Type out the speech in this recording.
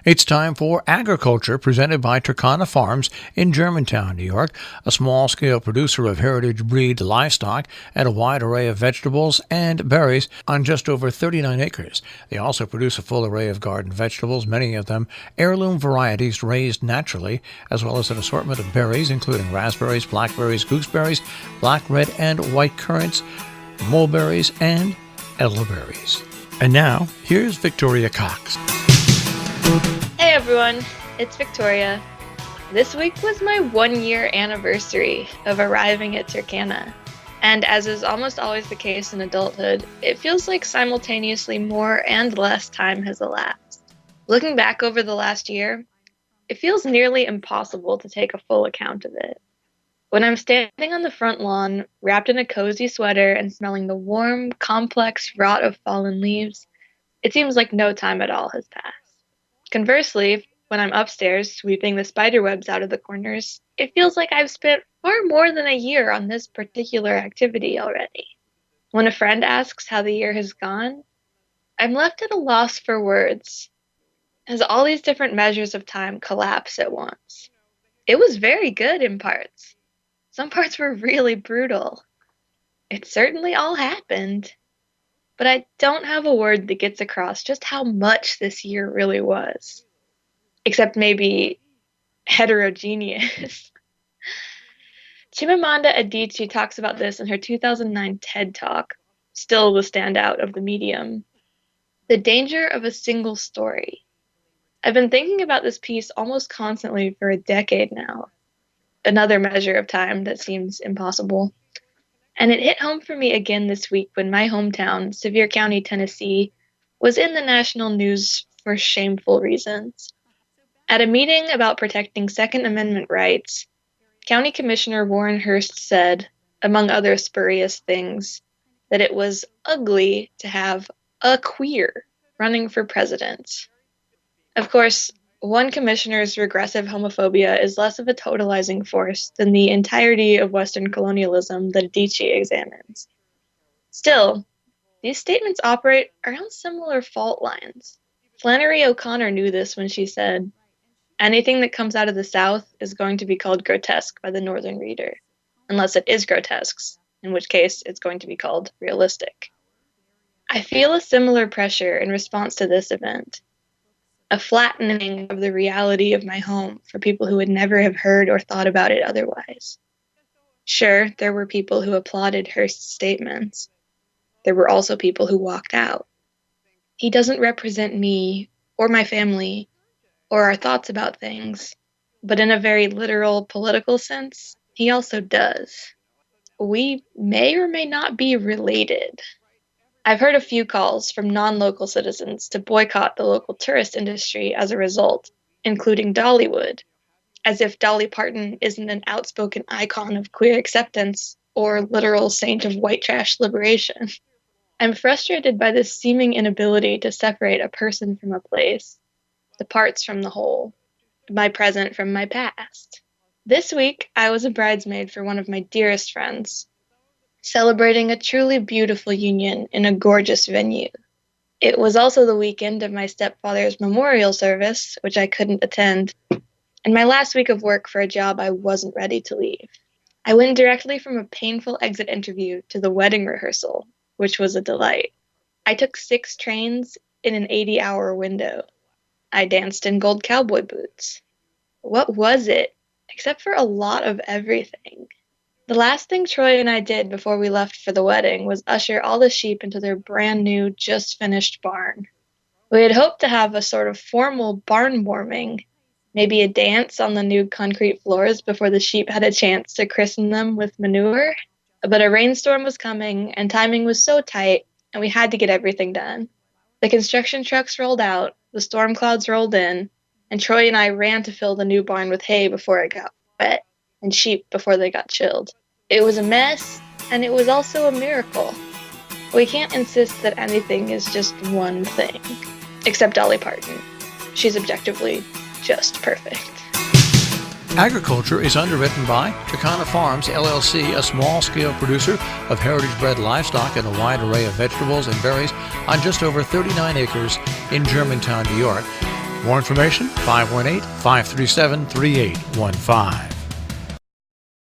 It's time for Agriculture, presented by Turkana Farms in Germantown, New York, a small-scale producer of heritage breed livestock and a wide array of vegetables and berries on just over 39 acres. They also produce a full array of garden vegetables, many of them heirloom varieties raised naturally, as well as an assortment of berries, including raspberries, blackberries, gooseberries, black, red, and white currants, mulberries, and elderberries. And now, here's Victoria Cox. Hey everyone, it's Victoria. This week was my 1-year anniversary of arriving at Turkana, and as is almost always the case in adulthood, it feels like simultaneously more and less time has elapsed. Looking back over the last year, it feels nearly impossible to take a full account of it. When I'm standing on the front lawn, wrapped in a cozy sweater and smelling the warm, complex rot of fallen leaves, it seems like no time at all has passed. Conversely, when I'm upstairs sweeping the spider webs out of the corners, it feels like I've spent far more than a year on this particular activity already. When a friend asks how the year has gone, I'm left at a loss for words, as all these different measures of time collapse at once. It was very good in parts. Some parts were really brutal. It certainly all happened. But I don't have a word that gets across just how much this year really was. Except maybe heterogeneous. Chimamanda Adichie talks about this in her 2009 TED Talk, still the standout of the medium. The danger of a single story. I've been thinking about this piece almost constantly for a decade now. Another measure of time that seems impossible. And it hit home for me again this week when my hometown, Sevier County, Tennessee, was in the national news for shameful reasons. At a meeting about protecting Second Amendment rights, County Commissioner Warren Hurst said, among other spurious things, that it was ugly to have a queer running for president. Of course, one commissioner's regressive homophobia is less of a totalizing force than the entirety of Western colonialism that Adichie examines. Still, these statements operate around similar fault lines. Flannery O'Connor knew this when she said, "Anything that comes out of the South is going to be called grotesque by the Northern reader, unless it is grotesque, in which case it's going to be called realistic." I feel a similar pressure in response to this event. A flattening of the reality of my home for people who would never have heard or thought about it otherwise. Sure, there were people who applauded Hearst's statements. There were also people who walked out. He doesn't represent me, or my family, or our thoughts about things, but in a very literal political sense, he also does. We may or may not be related. I've heard a few calls from non-local citizens to boycott the local tourist industry as a result, including Dollywood, as if Dolly Parton isn't an outspoken icon of queer acceptance or literal saint of white trash liberation. I'm frustrated by this seeming inability to separate a person from a place, the parts from the whole, my present from my past. This week, I was a bridesmaid for one of my dearest friends, celebrating a truly beautiful union in a gorgeous venue. It was also the weekend of my stepfather's memorial service, which I couldn't attend, and my last week of work for a job I wasn't ready to leave. I went directly from a painful exit interview to the wedding rehearsal, which was a delight. I took 6 trains in an 80-hour window. I danced in gold cowboy boots. What was it, except for a lot of everything? The last thing Troy and I did before we left for the wedding was usher all the sheep into their brand new, just finished barn. We had hoped to have a sort of formal barn warming, maybe a dance on the new concrete floors before the sheep had a chance to christen them with manure. But a rainstorm was coming, and timing was so tight, and we had to get everything done. The construction trucks rolled out, the storm clouds rolled in, and Troy and I ran to fill the new barn with hay before it got wet, and sheep before they got chilled. It was a mess, and it was also a miracle. We can't insist that anything is just one thing, except Dolly Parton. She's objectively just perfect. Agriculture is underwritten by Turkana Farms, LLC, a small-scale producer of heritage-bred livestock and a wide array of vegetables and berries on just over 39 acres in Germantown, New York. More information, 518-537-3815.